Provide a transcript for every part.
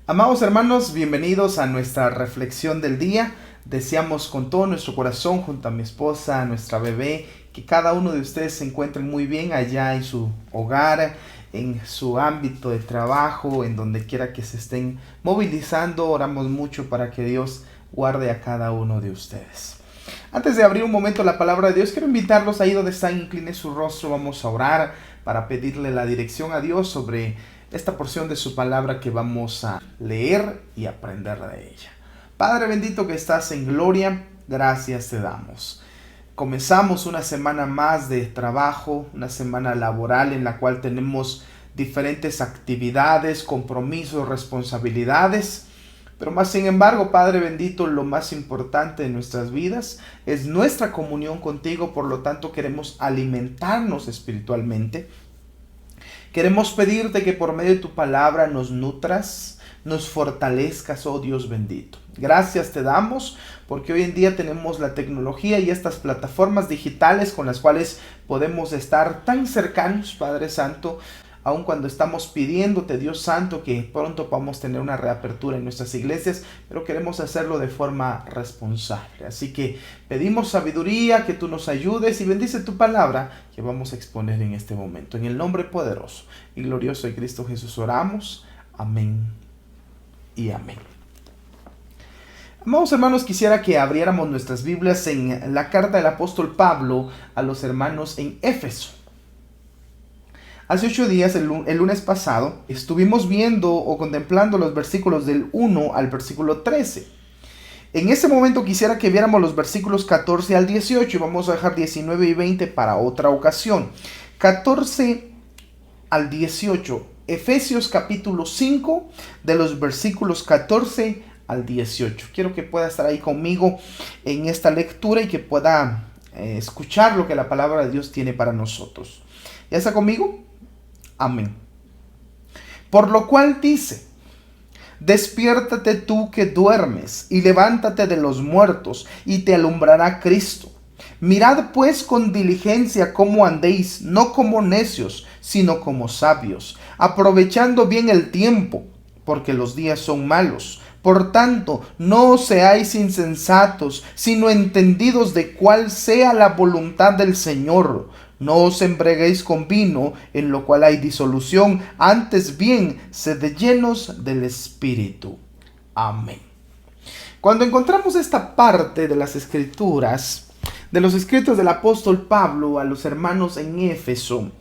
Amados hermanos, bienvenidos a nuestra reflexión del día. Deseamos con todo nuestro corazón, junto a mi esposa, a nuestra bebé, que cada uno de ustedes se encuentren muy bien allá en su hogar, en su ámbito de trabajo, en donde quiera que se estén movilizando. Oramos mucho para que Dios guarde a cada uno de ustedes. Antes de abrir un momento la palabra de Dios, quiero invitarlos ahí donde están, incline su rostro, vamos a orar para pedirle la dirección a Dios sobre esta porción de su palabra que vamos a leer y aprender de ella. Padre bendito que estás en gloria, gracias te damos. Comenzamos una semana más de trabajo, una semana laboral en la cual tenemos diferentes actividades, compromisos, responsabilidades. Pero más sin embargo, Padre bendito, lo más importante de nuestras vidas es nuestra comunión contigo. Por lo tanto, queremos alimentarnos espiritualmente. Queremos pedirte que por medio de tu palabra nos nutras, nos fortalezcas, oh Dios bendito. Gracias te damos porque hoy en día tenemos la tecnología y estas plataformas digitales con las cuales podemos estar tan cercanos, Padre Santo, aun cuando estamos pidiéndote, Dios Santo, que pronto podamos tener una reapertura en nuestras iglesias, pero queremos hacerlo de forma responsable. Así que pedimos sabiduría, que tú nos ayudes y bendice tu palabra que vamos a exponer en este momento. En el nombre poderoso y glorioso de Cristo Jesús oramos. Amén y amén. Amados hermanos, quisiera que abriéramos nuestras Biblias en la carta del apóstol Pablo a los hermanos en Éfeso. Hace 8 días, el lunes pasado, estuvimos viendo o contemplando los versículos del 1 al versículo 13. En ese momento quisiera que viéramos los versículos 14 al 18 y vamos a dejar 19 y 20 para otra ocasión. 14 al 18, Efesios capítulo 5, de los versículos 14 al 18. Quiero que pueda estar ahí conmigo en esta lectura y que pueda escuchar lo que la palabra de Dios tiene para nosotros. ¿Ya está conmigo? Amén. Por lo cual dice: despiértate tú que duermes, y levántate de los muertos, y te alumbrará Cristo. Mirad pues con diligencia cómo andéis, no como necios, sino como sabios, aprovechando bien el tiempo, porque los días son malos. Por tanto, no seáis insensatos, sino entendidos de cuál sea la voluntad del Señor. No os embriaguéis con vino, en lo cual hay disolución, antes bien, sed llenos del Espíritu. Amén. Cuando encontramos esta parte de las Escrituras, de los escritos del apóstol Pablo a los hermanos en Éfeso,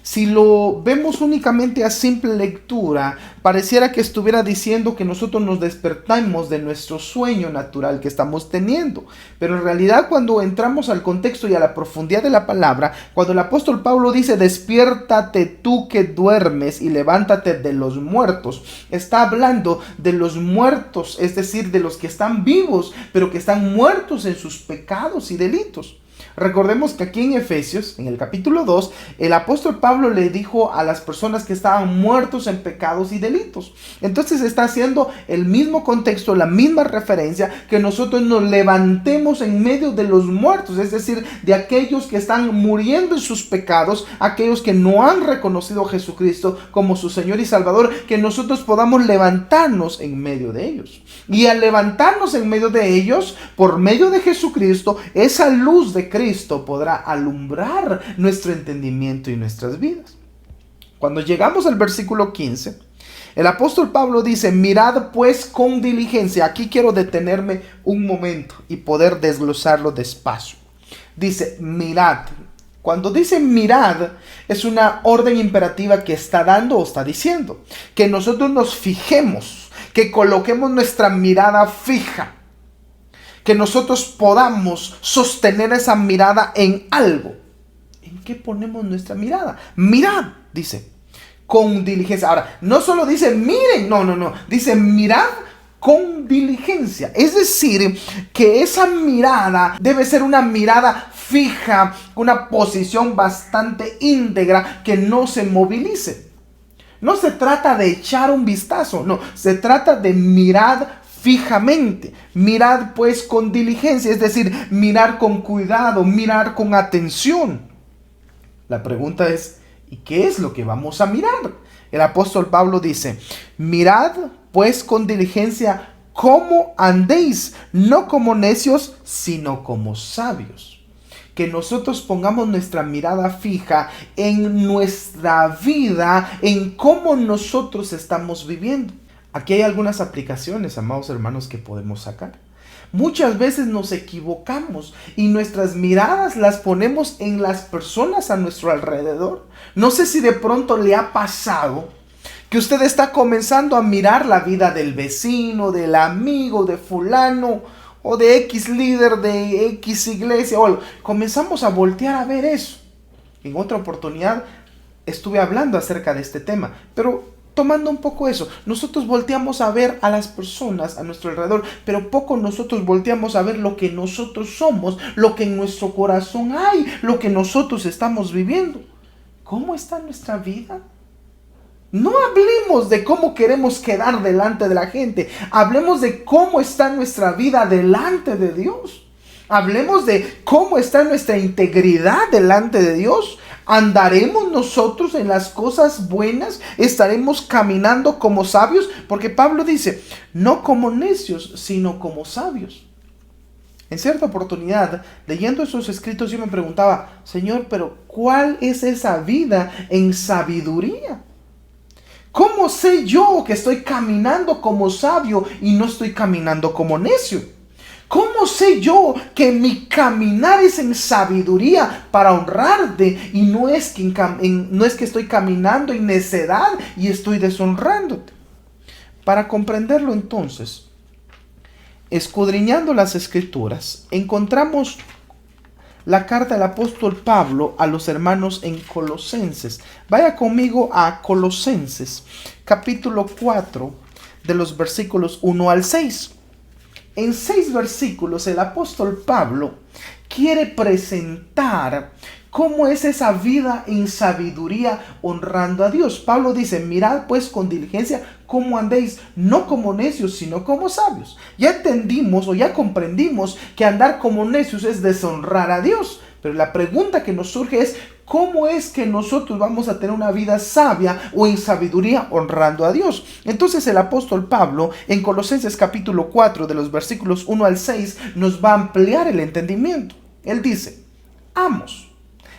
si lo vemos únicamente a simple lectura, pareciera que estuviera diciendo que nosotros nos despertamos de nuestro sueño natural que estamos teniendo. Pero en realidad, cuando entramos al contexto y a la profundidad de la palabra, cuando el apóstol Pablo dice: despiértate tú que duermes y levántate de los muertos, está hablando de los muertos, es decir, de los que están vivos, pero que están muertos en sus pecados y delitos. Recordemos que aquí en Efesios, en el capítulo 2, el apóstol Pablo le dijo a las personas que estaban muertos en pecados y delitos. Entonces está haciendo el mismo contexto, la misma referencia, que nosotros nos levantemos en medio de los muertos, es decir, de aquellos que están muriendo en sus pecados, aquellos que no han reconocido a Jesucristo como su Señor y Salvador, que nosotros podamos levantarnos en medio de ellos. Y al levantarnos en medio de ellos, por medio de Jesucristo, esa luz de Cristo podrá alumbrar nuestro entendimiento y nuestras vidas. Cuando llegamos al versículo 15, el apóstol Pablo dice: mirad pues con diligencia. Aquí quiero detenerme un momento y poder desglosarlo despacio. Dice: mirad. Cuando dice mirad, es una orden imperativa que está dando o está diciendo que nosotros nos fijemos, que coloquemos nuestra mirada fija, que nosotros podamos sostener esa mirada en algo. ¿En qué ponemos nuestra mirada? Mirad, dice, con diligencia. Ahora, no solo dice miren, no. Dice mirad con diligencia. Es decir, que esa mirada debe ser una mirada fija, una posición bastante íntegra, que no se movilice. No se trata de echar un vistazo, no. Se trata de mirar fijamente. Mirad pues con diligencia, es decir, mirar con cuidado, mirar con atención. La pregunta es: ¿y qué es lo que vamos a mirar? El apóstol Pablo dice: mirad pues con diligencia cómo andéis, no como necios, sino como sabios. Que nosotros pongamos nuestra mirada fija en nuestra vida, en cómo nosotros estamos viviendo. Aquí hay algunas aplicaciones, amados hermanos, que podemos sacar. Muchas veces nos equivocamos y nuestras miradas las ponemos en las personas a nuestro alrededor. No sé si de pronto le ha pasado que usted está comenzando a mirar la vida del vecino, del amigo, de fulano o de X líder de X iglesia o algo. Comenzamos a voltear a ver eso. En otra oportunidad estuve hablando acerca de este tema, pero tomando un poco eso, nosotros volteamos a ver a las personas a nuestro alrededor, pero poco nosotros volteamos a ver lo que nosotros somos, lo que en nuestro corazón hay, lo que nosotros estamos viviendo. ¿Cómo está nuestra vida? No hablemos de cómo queremos quedar delante de la gente. Hablemos de cómo está nuestra vida delante de Dios. Hablemos de cómo está nuestra integridad delante de Dios. ¿Andaremos nosotros en las cosas buenas? ¿Estaremos caminando como sabios? Porque Pablo dice, no como necios, sino como sabios. En cierta oportunidad, leyendo esos escritos, yo me preguntaba, Señor, pero ¿cuál es esa vida en sabiduría? ¿Cómo sé yo que estoy caminando como sabio y no estoy caminando como necio? ¿Cómo sé yo que mi caminar es en sabiduría para honrarte y no es que estoy caminando en necedad y estoy deshonrándote? Para comprenderlo entonces, escudriñando las Escrituras, encontramos la carta del apóstol Pablo a los hermanos en Colosenses. Vaya conmigo a Colosenses, capítulo 4, de los versículos 1 al 6. En 6 versículos el apóstol Pablo quiere presentar cómo es esa vida en sabiduría honrando a Dios. Pablo dice, mirad pues con diligencia cómo andéis, no como necios, sino como sabios. Ya entendimos o ya comprendimos que andar como necios es deshonrar a Dios. Pero la pregunta que nos surge es, ¿cómo es que nosotros vamos a tener una vida sabia o en sabiduría honrando a Dios? Entonces el apóstol Pablo en Colosenses capítulo 4 de los versículos 1 al 6 nos va a ampliar el entendimiento. Él dice, amos,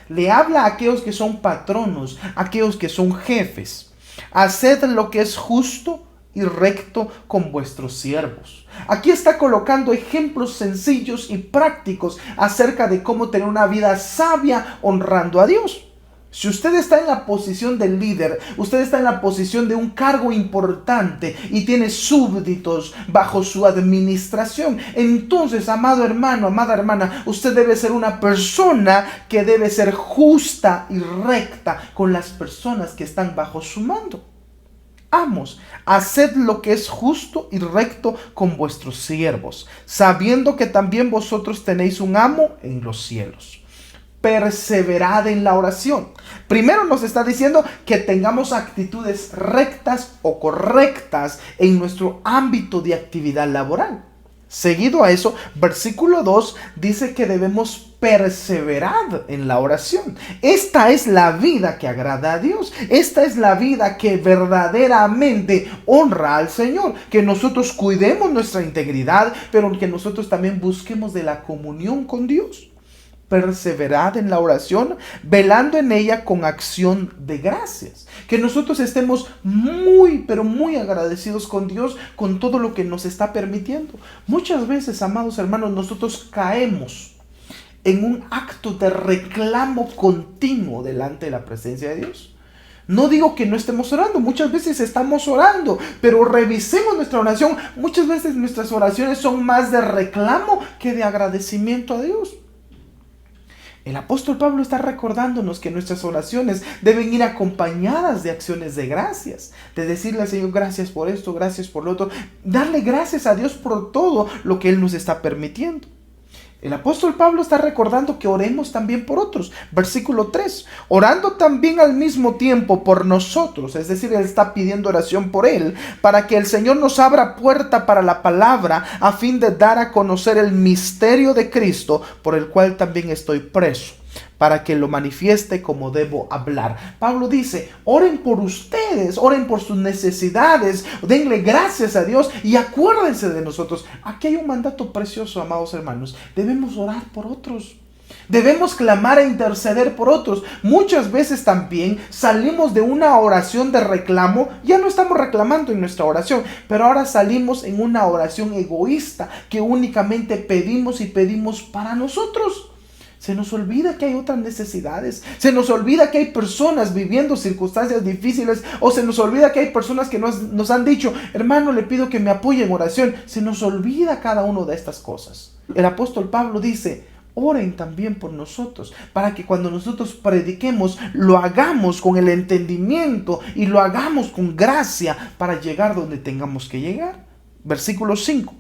le habla a aquellos que son patronos, a aquellos que son jefes. Haced lo que es justo y recto con vuestros siervos. Aquí está colocando ejemplos sencillos y prácticos acerca de cómo tener una vida sabia honrando a Dios. Si usted está en la posición del líder, usted está en la posición de un cargo importante y tiene súbditos bajo su administración, entonces, amado hermano, amada hermana, usted debe ser una persona que debe ser justa y recta con las personas que están bajo su mando. Amos, haced lo que es justo y recto con vuestros siervos, sabiendo que también vosotros tenéis un amo en los cielos. Perseverad en la oración. Primero nos está diciendo que tengamos actitudes rectas o correctas en nuestro ámbito de actividad laboral. Seguido a eso, versículo 2 dice que debemos perseverar en la oración. Esta es la vida que agrada a Dios. Esta es la vida que verdaderamente honra al Señor. Que nosotros cuidemos nuestra integridad, pero que nosotros también busquemos de la comunión con Dios. Perseverad en la oración, velando en ella con acción de gracias. Que nosotros estemos muy, pero muy agradecidos con Dios, con todo lo que nos está permitiendo. Muchas veces, amados hermanos, nosotros caemos en un acto de reclamo continuo delante de la presencia de Dios. No digo que no estemos orando, muchas veces estamos orando, pero revisemos nuestra oración. Muchas veces nuestras oraciones son más de reclamo que de agradecimiento a Dios. El apóstol Pablo está recordándonos que nuestras oraciones deben ir acompañadas de acciones de gracias, de decirle al Señor gracias por esto, gracias por lo otro, darle gracias a Dios por todo lo que Él nos está permitiendo. El apóstol Pablo está recordando que oremos también por otros. Versículo 3, orando también al mismo tiempo por nosotros, es decir, él está pidiendo oración por él, para que el Señor nos abra puerta para la palabra, a fin de dar a conocer el misterio de Cristo, por el cual también estoy preso. para que lo manifieste como debo hablar. Pablo dice, oren por ustedes, oren por sus necesidades, denle gracias a Dios y acuérdense de nosotros. Aquí hay un mandato precioso, amados hermanos. Debemos orar por otros. Debemos clamar e interceder por otros. Muchas veces también salimos de una oración de reclamo, ya no estamos reclamando en nuestra oración, pero ahora salimos en una oración egoísta que únicamente pedimos y pedimos para nosotros. Se nos olvida que hay otras necesidades, se nos olvida que hay personas viviendo circunstancias difíciles, o se nos olvida que hay personas que nos han dicho, hermano, le pido que me apoye en oración. Se nos olvida cada una de estas cosas. El apóstol Pablo dice, oren también por nosotros, para que cuando nosotros prediquemos, lo hagamos con el entendimiento y lo hagamos con gracia para llegar donde tengamos que llegar. Versículo 5.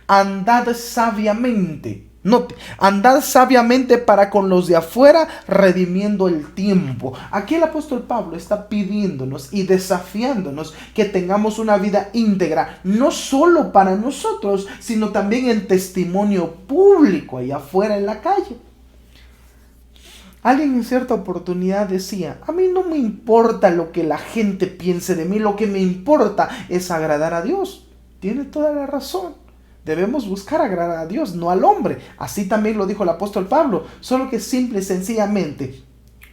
Andad sabiamente. Note, andad sabiamente para con los de afuera, redimiendo el tiempo. Aquí el apóstol Pablo está pidiéndonos y desafiándonos que tengamos una vida íntegra, no solo para nosotros, sino también en testimonio público allá afuera en la calle. Alguien en cierta oportunidad decía, a mí no me importa lo que la gente piense de mí, lo que me importa es agradar a Dios. Tiene toda la razón. Debemos buscar agradar a Dios, no al hombre. Así también lo dijo el apóstol Pablo. Solo que simple y sencillamente,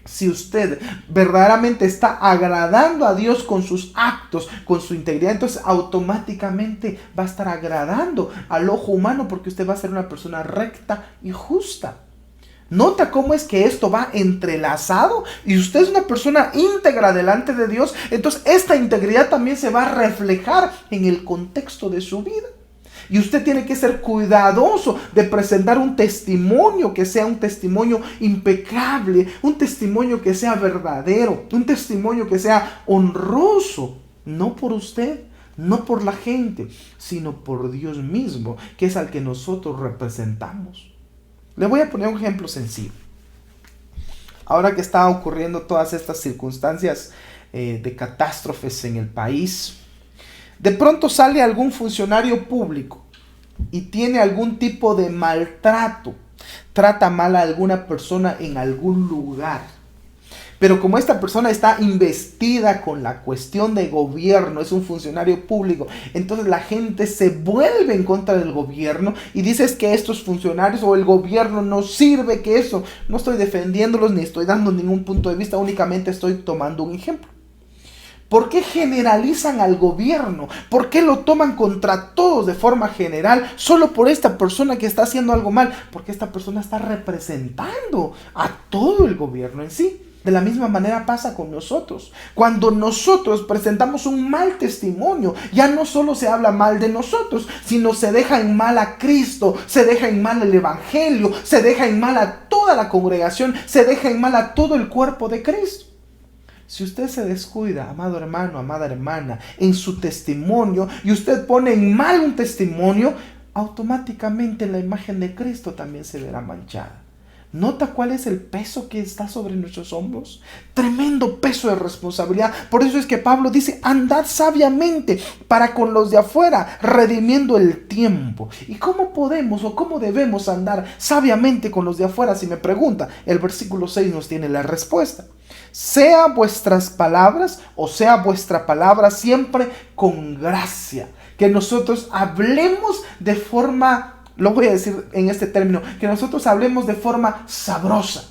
si usted verdaderamente está agradando a Dios con sus actos, con su integridad, entonces automáticamente va a estar agradando al ojo humano, porque usted va a ser una persona recta y justa. Nota cómo es que esto va entrelazado, y usted es una persona íntegra delante de Dios. Entonces esta integridad también se va a reflejar en el contexto de su vida. Y usted tiene que ser cuidadoso de presentar un testimonio que sea un testimonio impecable, un testimonio que sea verdadero, un testimonio que sea honroso, no por usted, no por la gente, sino por Dios mismo, que es al que nosotros representamos. Le voy a poner un ejemplo sencillo. Ahora que están ocurriendo todas estas circunstancias de catástrofes en el país, de pronto sale algún funcionario público y tiene algún tipo de maltrato, trata mal a alguna persona en algún lugar. Pero como esta persona está investida con la cuestión de gobierno, es un funcionario público, entonces la gente se vuelve en contra del gobierno y dices que estos funcionarios o el gobierno no sirve, que eso. No estoy defendiéndolos ni estoy dando ningún punto de vista, únicamente estoy tomando un ejemplo. ¿Por qué generalizan al gobierno? ¿Por qué lo toman contra todos de forma general solo por esta persona que está haciendo algo mal? Porque esta persona está representando a todo el gobierno en sí. De la misma manera pasa con nosotros. Cuando nosotros presentamos un mal testimonio, ya no solo se habla mal de nosotros, sino se deja en mal a Cristo, se deja en mal el Evangelio, se deja en mal a toda la congregación, se deja en mal a todo el cuerpo de Cristo. Si usted se descuida, amado hermano, amada hermana, en su testimonio, y usted pone en mal un testimonio, automáticamente la imagen de Cristo también se verá manchada. ¿Nota cuál es el peso que está sobre nuestros hombros? Tremendo peso de responsabilidad. Por eso es que Pablo dice, andad sabiamente para con los de afuera, redimiendo el tiempo. ¿Y cómo podemos o cómo debemos andar sabiamente con los de afuera? Si me pregunta, el versículo 6 nos tiene la respuesta. Sea vuestras palabras o sea vuestra palabra siempre con gracia. Que nosotros hablemos de forma, lo voy a decir en este término, que nosotros hablemos de forma sabrosa,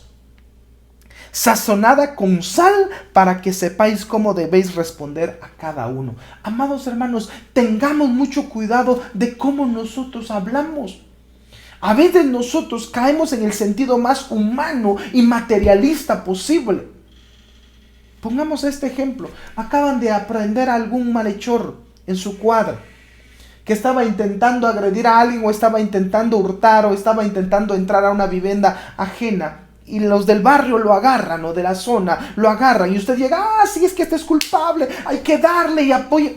sazonada con sal, para que sepáis cómo debéis responder a cada uno. Amados hermanos, tengamos mucho cuidado de cómo nosotros hablamos. A veces nosotros caemos en el sentido más humano y materialista posible. Pongamos este ejemplo. Acaban de aprender a algún malhechor en su cuadra que estaba intentando agredir a alguien, o estaba intentando hurtar, o estaba intentando entrar a una vivienda ajena, y los del barrio lo agarran, o de la zona lo agarran, y usted llega, sí, es que este es culpable, hay que darle y apoyar.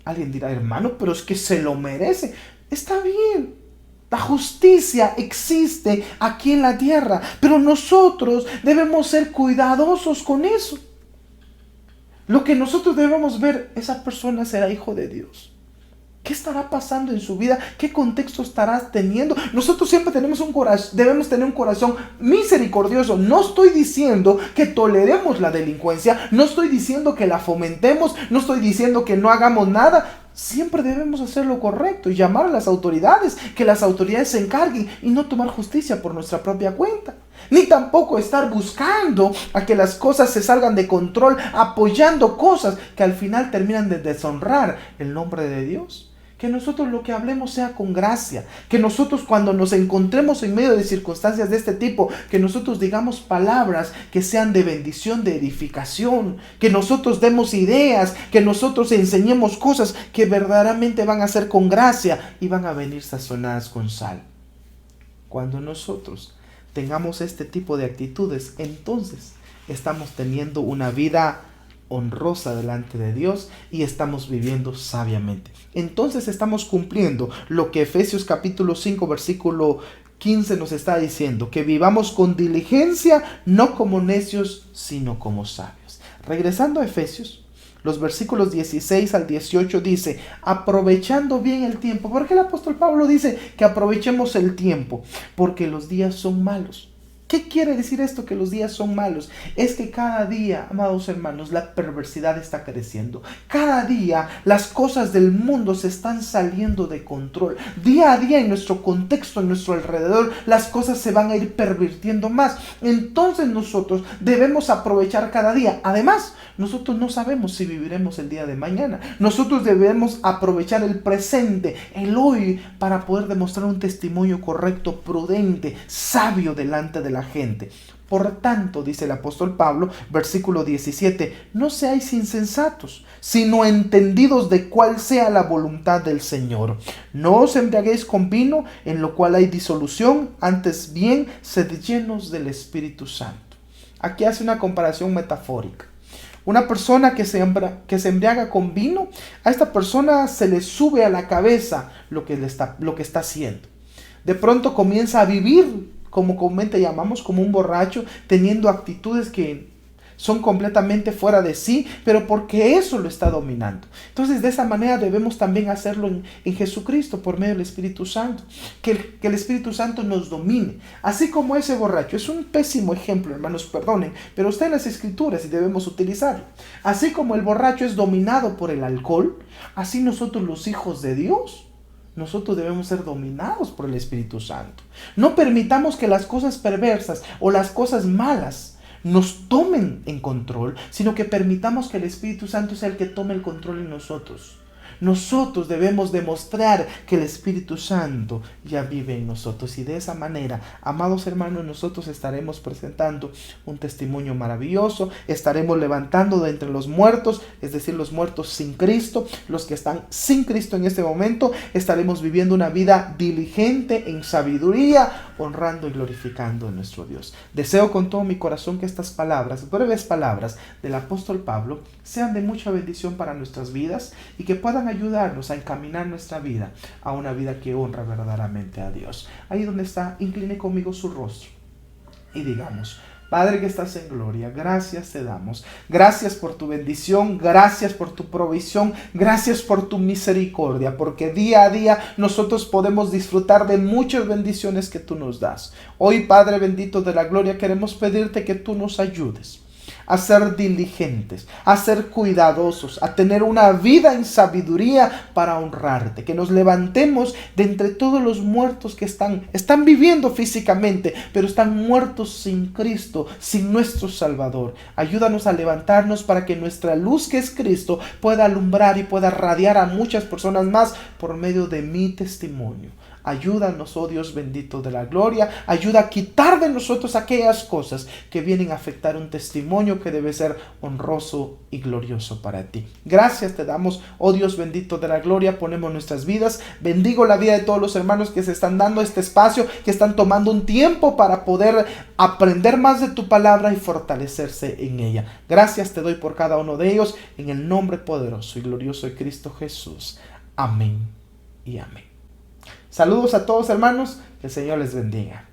Alguien dirá, hermano, pero es que se lo merece. Está bien, la justicia existe aquí en la tierra, pero nosotros debemos ser cuidadosos con eso. Lo que nosotros debemos ver, esa persona será hijo de Dios. ¿Qué estará pasando en su vida? ¿Qué contexto estarás teniendo? Nosotros siempre debemos tener un corazón misericordioso. No estoy diciendo que toleremos la delincuencia, no estoy diciendo que la fomentemos, no estoy diciendo que no hagamos nada. Siempre debemos hacer lo correcto y llamar a las autoridades, que las autoridades se encarguen y no tomar justicia por nuestra propia cuenta. Ni tampoco estar buscando a que las cosas se salgan de control, apoyando cosas que al final terminan de deshonrar el nombre de Dios. Que nosotros lo que hablemos sea con gracia. Que nosotros cuando nos encontremos en medio de circunstancias de este tipo, que nosotros digamos palabras que sean de bendición, de edificación. Que nosotros demos ideas, que nosotros enseñemos cosas que verdaderamente van a ser con gracia y van a venir sazonadas con sal. Cuando nosotros tengamos este tipo de actitudes, entonces estamos teniendo una vida honrosa delante de Dios y estamos viviendo sabiamente. Entonces estamos cumpliendo lo que Efesios capítulo 5 versículo 15 nos está diciendo, que vivamos con diligencia, no como necios, sino como sabios. Regresando a Efesios, los versículos 16 al 18 dice, aprovechando bien el tiempo. ¿Por qué el apóstol Pablo dice que aprovechemos el tiempo? Porque los días son malos. ¿Qué quiere decir esto que los días son malos? Es que cada día, amados hermanos, la perversidad está creciendo. Cada día las cosas del mundo se están saliendo de control. Día a día en nuestro contexto, en nuestro alrededor, las cosas se van a ir pervirtiendo más. Entonces nosotros debemos aprovechar cada día. Además, nosotros no sabemos si viviremos el día de mañana. Nosotros debemos aprovechar el presente, el hoy, para poder demostrar un testimonio correcto, prudente, sabio delante de la gente. Por tanto, dice el apóstol Pablo, versículo 17, no seáis insensatos, sino entendidos de cuál sea la voluntad del Señor. No os embriaguéis con vino, en lo cual hay disolución, antes bien, sed llenos del Espíritu Santo. Aquí hace una comparación metafórica. Una persona que se embriaga con vino, a esta persona se le sube a la cabeza lo que está haciendo. De pronto comienza a vivir, como comúnmente llamamos, como un borracho, teniendo actitudes que son completamente fuera de sí, pero porque eso lo está dominando. Entonces, de esa manera debemos también hacerlo en Jesucristo, por medio del Espíritu Santo. Que el Espíritu Santo nos domine. Así como ese borracho. Es un pésimo ejemplo, hermanos, perdonen, pero está en las Escrituras y debemos utilizarlo. Así como el borracho es dominado por el alcohol, así nosotros los hijos de Dios, nosotros debemos ser dominados por el Espíritu Santo. No permitamos que las cosas perversas o las cosas malas nos tomen en control, sino que permitamos que el Espíritu Santo sea el que tome el control en nosotros. Nosotros debemos demostrar que el Espíritu Santo ya vive en nosotros. Y de esa manera, amados hermanos, nosotros estaremos presentando un testimonio maravilloso. Estaremos levantando de entre los muertos, es decir, los muertos sin Cristo, los que están sin Cristo en este momento. Estaremos viviendo una vida diligente en sabiduría, honrando y glorificando a nuestro Dios. Deseo con todo mi corazón que estas palabras, breves palabras del apóstol Pablo, sean de mucha bendición para nuestras vidas y que puedan ayudarnos a encaminar nuestra vida a una vida que honra verdaderamente a Dios. Ahí donde está, incline conmigo su rostro y digamos: Padre que estás en gloria, gracias te damos. Gracias por tu bendición, gracias por tu provisión, gracias por tu misericordia, porque día a día nosotros podemos disfrutar de muchas bendiciones que tú nos das. Hoy, Padre bendito de la gloria, queremos pedirte que tú nos ayudes a ser diligentes, a ser cuidadosos, a tener una vida en sabiduría para honrarte, que nos levantemos de entre todos los muertos que están viviendo físicamente, pero están muertos sin Cristo, sin nuestro Salvador. Ayúdanos a levantarnos para que nuestra luz, que es Cristo, pueda alumbrar y pueda radiar a muchas personas más por medio de mi testimonio. Ayúdanos, oh Dios bendito de la gloria, ayuda a quitar de nosotros aquellas cosas que vienen a afectar un testimonio que debe ser honroso y glorioso para ti. Gracias te damos, oh Dios bendito de la gloria, ponemos nuestras vidas, bendigo la vida de todos los hermanos que se están dando este espacio, que están tomando un tiempo para poder aprender más de tu palabra y fortalecerse en ella. Gracias te doy por cada uno de ellos, en el nombre poderoso y glorioso de Cristo Jesús. Amén y amén. Saludos a todos, hermanos, que el Señor les bendiga.